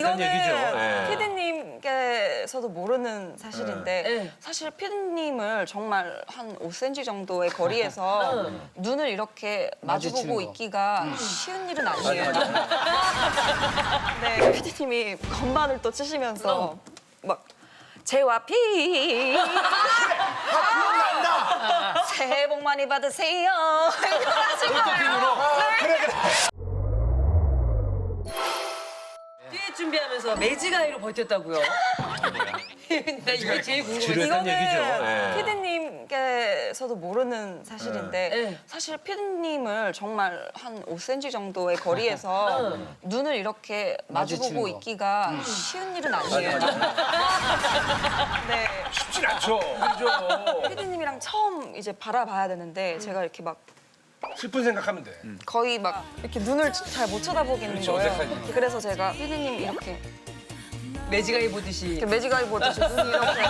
지긋한 얘기죠. 예. 피디님께서도 모르는 사실인데 네. 사실 피디님을 정말 한 5cm 정도의 거리에서 눈을 이렇게 마주보고 마주치는 거. 있기가 쉬운 일은 아니에요. 네, 피디님이 건반을 또 치시면서 막 재화 피 새해 복 많이 받으세요. 이거 하신 거예요. 듀엣 준비하면서 매직아이로 버텼다고요? 나 이게 제일 궁금해. 지루했던 얘기죠. 예. 피디님께서도 모르는 사실인데 네. 사실 피디님을 정말 한 5cm 정도의 거리에서 눈을 이렇게 마주보고 마주치는 거. 있기가 쉬운 일은 아니에요. 네, 쉽진 않죠. 그죠. 피디님이랑 처음 이제 바라봐야 되는데 제가 이렇게 막 슬픈 생각하면 돼. 거의 막 이렇게 눈을 잘 못 쳐다보겠는 그렇죠, 거예요. 어색하니까. 그래서 제가 피디님 이렇게 매직아이 보듯이. 매직아이 보듯이 눈이 이렇게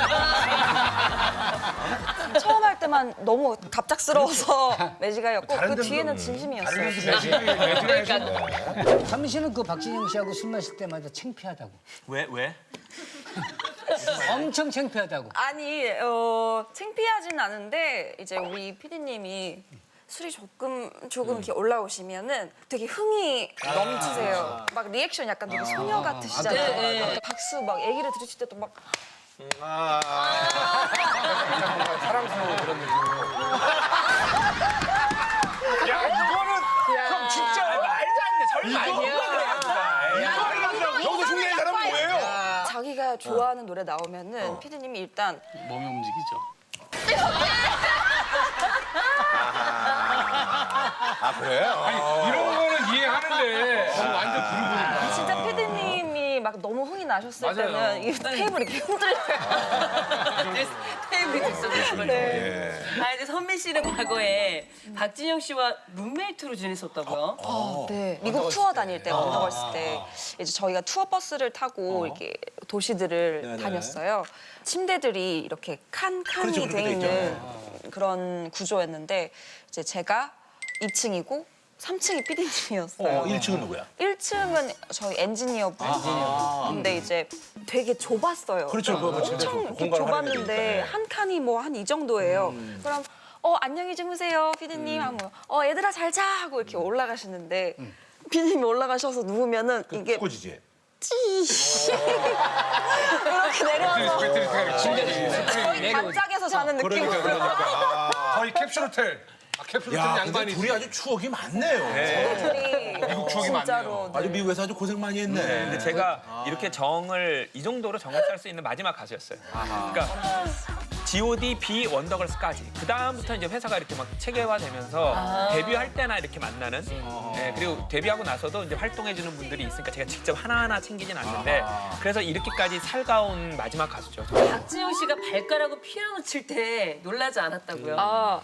처음 할 때만 너무 갑작스러워서 매직아이였고 다른 그 데는 뒤에는 다른 진심이었어요. 삼 씨는 그 박진영 씨하고 술 마실 때마다 창피하다고. 왜? 엄청 창피하다고. 아니 창피하진 않은데 이제 우리 피디님이 술이 조금 이렇게 올라오시면은 되게 흥이 넘치세요. 막 리액션 약간 되게 소녀 같으시잖아요. 네, 네. 막 박수 막 얘기를 들으실 때도 막 사랑스러운 그런 느낌. 야, 이거는 형 진짜 말도 안 돼. 설마 아니야. 여기서 중요한 사람은 뭐예요? 자기가 좋아하는 노래 나오면은 피디님이 일단 몸이 움직이죠. 아, 그래요? 이런 거는 이해하는데 완전 부르부르. 진짜 피디님이 막 너무 흥이 나셨을 맞아요. 때는 이 테이블이 이렇게 흔들려요. 테이블이 됐었어요. 네. 아, 근데 선미 씨는 과거에 박진영 씨와 룸메이트로 지냈었다고요? 네, 미국 투어 다닐 때 언더걸스 때 이제 저희가 투어 버스를 타고 이렇게 도시들을 다녔어요. 침대들이 이렇게 칸이 그렇죠, 돼 그렇게 돼 있는 그런 구조였는데 이제 제가 2층이고 3층이 피디님이었어요. 1층은 누구야? 1층은 저희 엔지니어 분. 근데 이제 되게 좁았어요. 그렇죠, 그거 진짜 엄청 이렇게 공간을 활용해야 좁았는데 되니까. 한 칸이 뭐 한 이 정도예요. 그럼 안녕히 주무세요, 피디님 하면 얘들아 잘 자 하고 이렇게 올라가시는데 피디님이 올라가셔서 누우면은 이게 꼬지지. 찌 이렇게 내려와서 반짝여서 자는 느낌으로. 거의 캡슐 호텔. 캡슐 호텔 야, 근데 양반이. 둘이 아주 추억이 많네요. 미국 추억이 진짜로. 아주 미국에서 아주 고생 많이 했네. 근데 제가 이렇게 이 정도로 정을 짤 수 있는 마지막 가수였어요. 그러니까 G.O.D, B, 원더걸스까지. 그 다음부터 이제 회사가 이렇게 막 체계화되면서 데뷔할 때나 이렇게 만나는. 네, 그리고 데뷔하고 나서도 이제 활동해주는 분들이 있으니까 제가 직접 하나하나 챙기진 않는데 그래서 이렇게까지 살가운 마지막 가수죠. 박진영 씨가 발가락으로 피아노 칠 때 놀라지 않았다고요?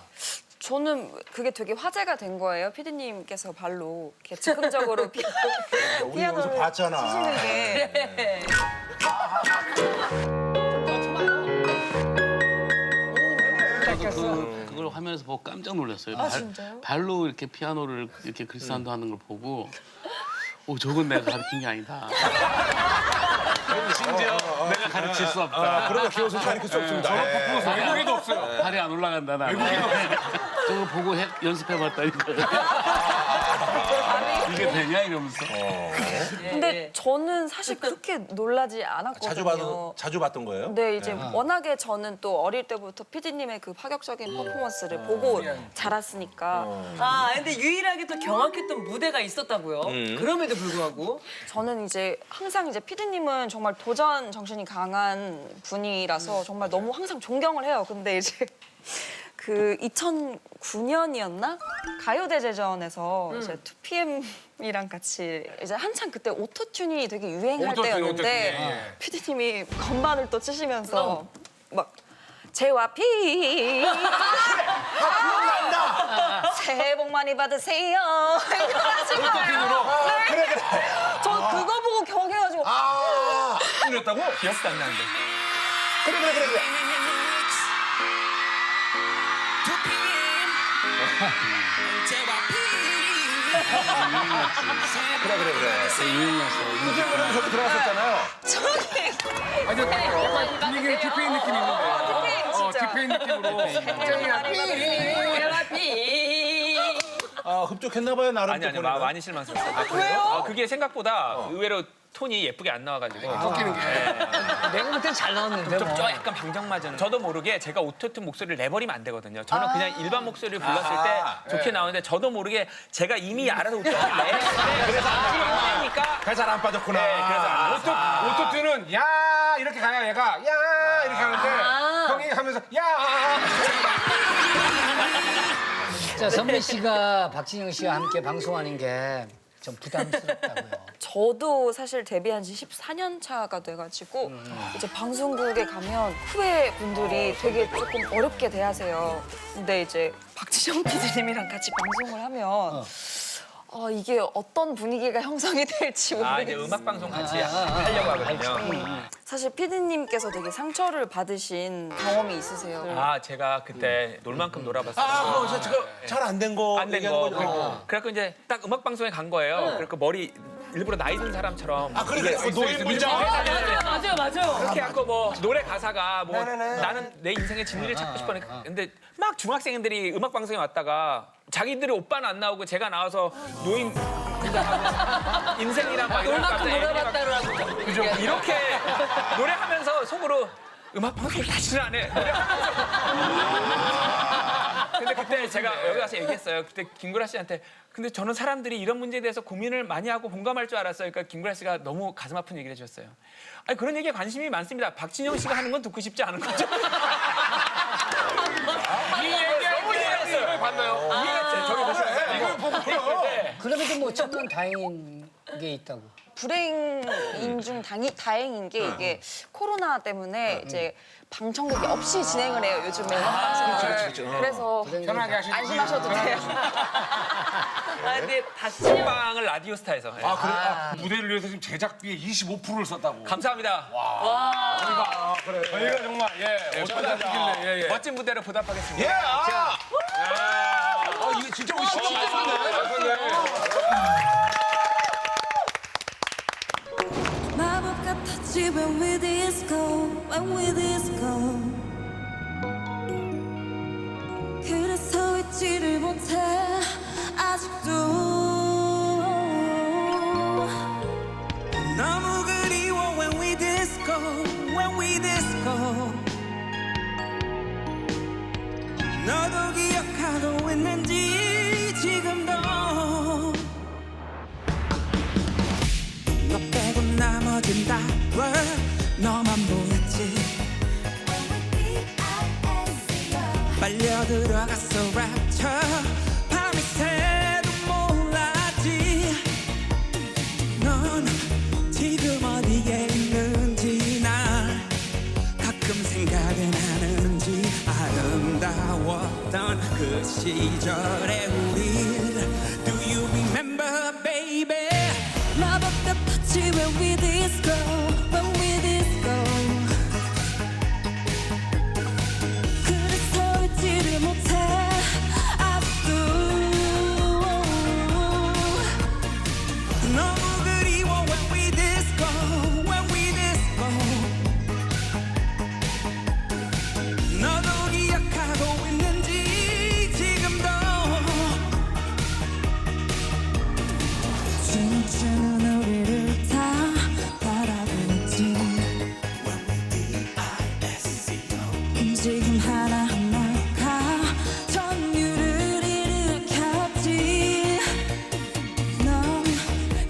저는 그게 되게 화제가 된 거예요. 피디님께서 발로 이렇게 즉흥적으로 우리 여기서 피아노를 봤잖아. 치시는 게. 그걸 화면에서 보고 깜짝 놀랐어요. 진짜요? 발로 이렇게 피아노를 이렇게 그리스한도 하는 걸 보고, 저건 내가 가르친 게 아니다. 심지어 내가 가르칠 수 없다. 그러다 기어서 가르칠 수 없습니다. 예. 외국에도 없어요. 발이 안 올라간다 나. 저거 보고 연습해봤다니까. 이게 되냐 이러면서. 근데 저는 사실 그렇게 놀라지 않았거든요. 자주 봤던 거예요? 네, 이제 워낙에 저는 또 어릴 때부터 피디님의 그 파격적인 퍼포먼스를 보고 자랐으니까 근데 유일하게 또 경악했던 무대가 있었다고요? 그럼에도 불구하고. 저는 이제 항상 이제 피디님은 정말 도전 정신이 강한 분이라서 정말 너무 항상 존경을 해요. 근데 이제 그 2009년이었나? 가요대제전에서 이제 2PM이랑 같이 이제 한창 그때 오토튠이 되게 유행할 오토튠, 때였는데 오토튠, 예. 피디님이 건반을 또 치시면서 막 재화 피 새해 복 많이 받으세요. 이거 하신 거예요. 그래. 저 그거 보고 경해가지고 틀렸다고? 기억도 안 나는데. 그래. 그래. 유행이었어. 그래서 저기 들어갔었잖아요. 아니 분위기에 티페인 느낌이 있는데. 티페인 진짜. 티페인 느낌으로. 흡족했나봐요 나름. 아니 많이 실망스러웠어요. 왜요? 그게 생각보다 의외로 톤이 예쁘게 안 나와가지고. 꺾이는 게. 내가 볼 땐 잘 나왔는데 좀 뭐. 약간 방정맞은. 저도 모르게 제가 오토튠 목소리를 내버리면 안 되거든요. 저는 그냥 일반 목소리를 불렀을 때 좋게 나오는데 저도 모르게 제가 이미 알아서 오토튠을 내는데 그래서 안 되니까 배잘 안 빠졌구나. 그래서 안 오토튠은 야 이렇게 가야 얘가 야 이렇게 하는데 형이 하면서 야. 자, 선배 씨가 박진영 씨와 함께 방송하는 게 좀 부담스럽다고요. 저도 사실 데뷔한 지 14년 차가 돼가지고 이제 방송국에 가면 후배 분들이 되게 조금 어렵게 대하세요. 근데 이제 박진영 PD님이랑 같이 방송을 하면 이게 어떤 분위기가 형성이 될지 이제 모르겠어요. 음악 방송 같이 하려고 하거든요. 사실 PD님께서 되게 상처를 받으신 경험이 있으세요. 제가 그때 놀 만큼 놀아봤어요. 잘 안 된 거. 안 된 얘기하는 거. 거죠. 그래갖고 이제 딱 음악 방송에 간 거예요. 그래갖고 머리 일부러 나이 든 사람처럼. 그래 노인 문장. 맞아요. 그렇게 하고 뭐 노래 가사가 뭐 나는 내 인생의 진리를 찾고 싶었는데 근데 막 중학생들이 음악 방송에 왔다가 자기들이 오빠는 안 나오고 제가 나와서 노인 인생이랑 막 놀만큼 이런 놀아봤다라고. 그죠? 이렇게 노래하면서 속으로 음악 방송을 다시는 안 해. 근데 그때 제가 여기 가서 얘기했어요. 그때 김구라 씨한테 근데 저는 사람들이 이런 문제에 대해서 고민을 많이 하고 공감할 줄 알았어요. 그러니까 김구라 씨가 너무 가슴 아픈 얘기를 해주셨어요. 아니 그런 얘기에 관심이 많습니다. 박진영 씨가 하는 건 듣고 싶지 않은 거죠. 이 얘기를 너무 이해했어요. 봤나요? 이해했어요. 저기 보시면 이걸 보고 그럼에도 뭐 천만 다행인 게 있다고. 불행인 중 다행인 게 이게 코로나 때문에 이제 방청객이 없이 진행을 해요 요즘에 방송을. 그래서 편하게 하시는 안심하셔도 돼요. 근데 박진영 방을 라디오스타에서. 예. 무대를 위해서 지금 제작비의 25%를 썼다고. 감사합니다. 저희가 정말 어떻게 하길래 멋진 무대로 보답하겠습니다. 이게 진짜 우리 진짜 마법 같았지 when we disco 그래서 잊지를 못해 아직도 너무 그리워 when we disco 너도 기억하고 있는지 지금도 너 빼고 나머진 다 너만 보였지 빨려 들어갔어 rapture 밤이 새도 몰랐지 넌 지금 어디에 있는지 날 가끔 생각은 하는지 아름다웠던 그 시절의 우릴 Do you remember baby 마법 같았지 when we disco 그래서 잊지를 못해 아직도 너무 그리워 when we disco 너도 기억하고 있는지 지금도 춤추는 우리를 다 바라보지 지금 하나하나가 전율을 일으켰지 넌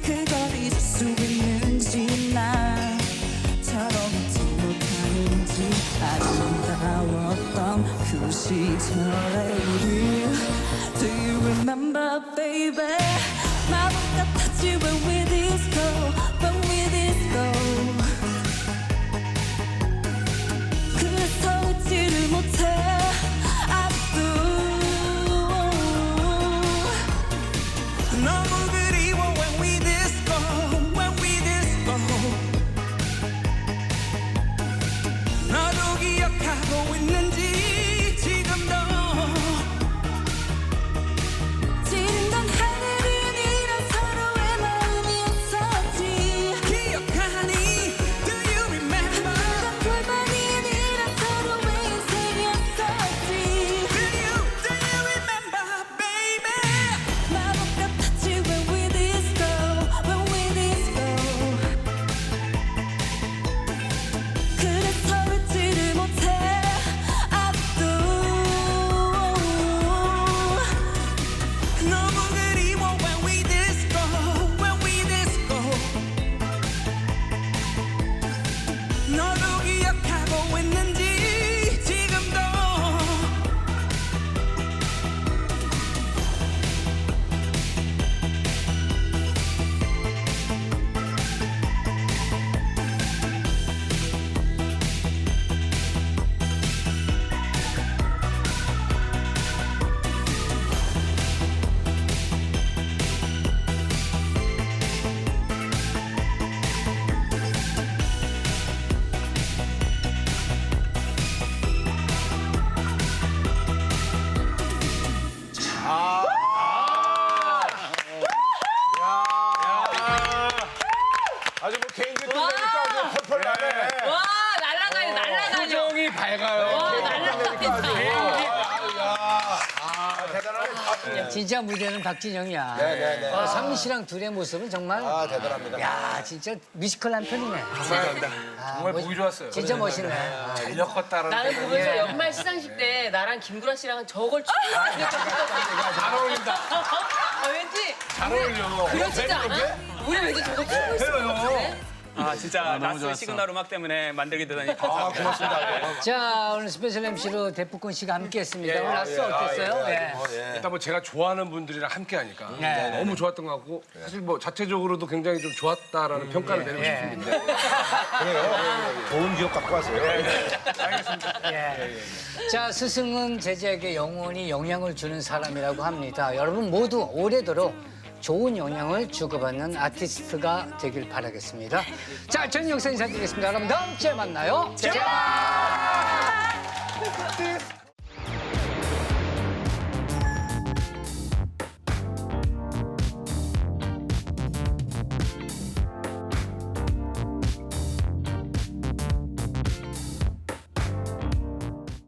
그걸 잊을 수 있는지 나처럼 잊지 못하는지 아름다웠던 그 시절의 우리 Do you remember baby 마법 같았지 when we disco 그래서 잊지를 못해 아직도 너무 그리워 when we disco 너도 기억하고 있는지 지금도 지는 건 하늘은 이런 서로의 마음이 이게 또 되니까 아주 펄펄 나네. 와 날라가요 날라가요. 표정이 밝아요. 대단하네. 진짜 무대는 박진영이야. 네네네. 상민 씨랑 둘의 모습은 정말 아, 대단합니다. 야 진짜 뮤지컬 한 편이네. 정말 보기 좋았어요. 진짜 멋있네. 잘 엮었다라는 나는 생각이. 보면서 연말 시상식 때 나랑 김구라 씨랑 저걸 추고 잘 어울린다. 왠지 잘 어울려. 그러지지 않아? 우리 왠지 저거 추고 있을 것 같은데? 아 진짜 너무 라스 좋았어. 시그널 음악 때문에 만들게 되다니 감사합니다. 고맙습니다. 자 오늘 스페셜 MC로 대포권 씨가 함께했습니다. 오늘 라스 어땠어요? 예. 일단 뭐 제가 좋아하는 분들이랑 함께 하니까 네. 너무 좋았던 것 같고 사실 뭐 자체적으로도 굉장히 좀 좋았다라는 평가를 내리고 싶은데 좋은 기억 갖고 가세요. 예. 자 스승은 제자에게 영원히 영향을 주는 사람이라고 합니다. 여러분 모두 오래도록 좋은 영향을 주고받는 아티스트가 되길 바라겠습니다. 자, 저는 여기서 인사드리겠습니다. 여러분 다음 주에 만나요. 제발!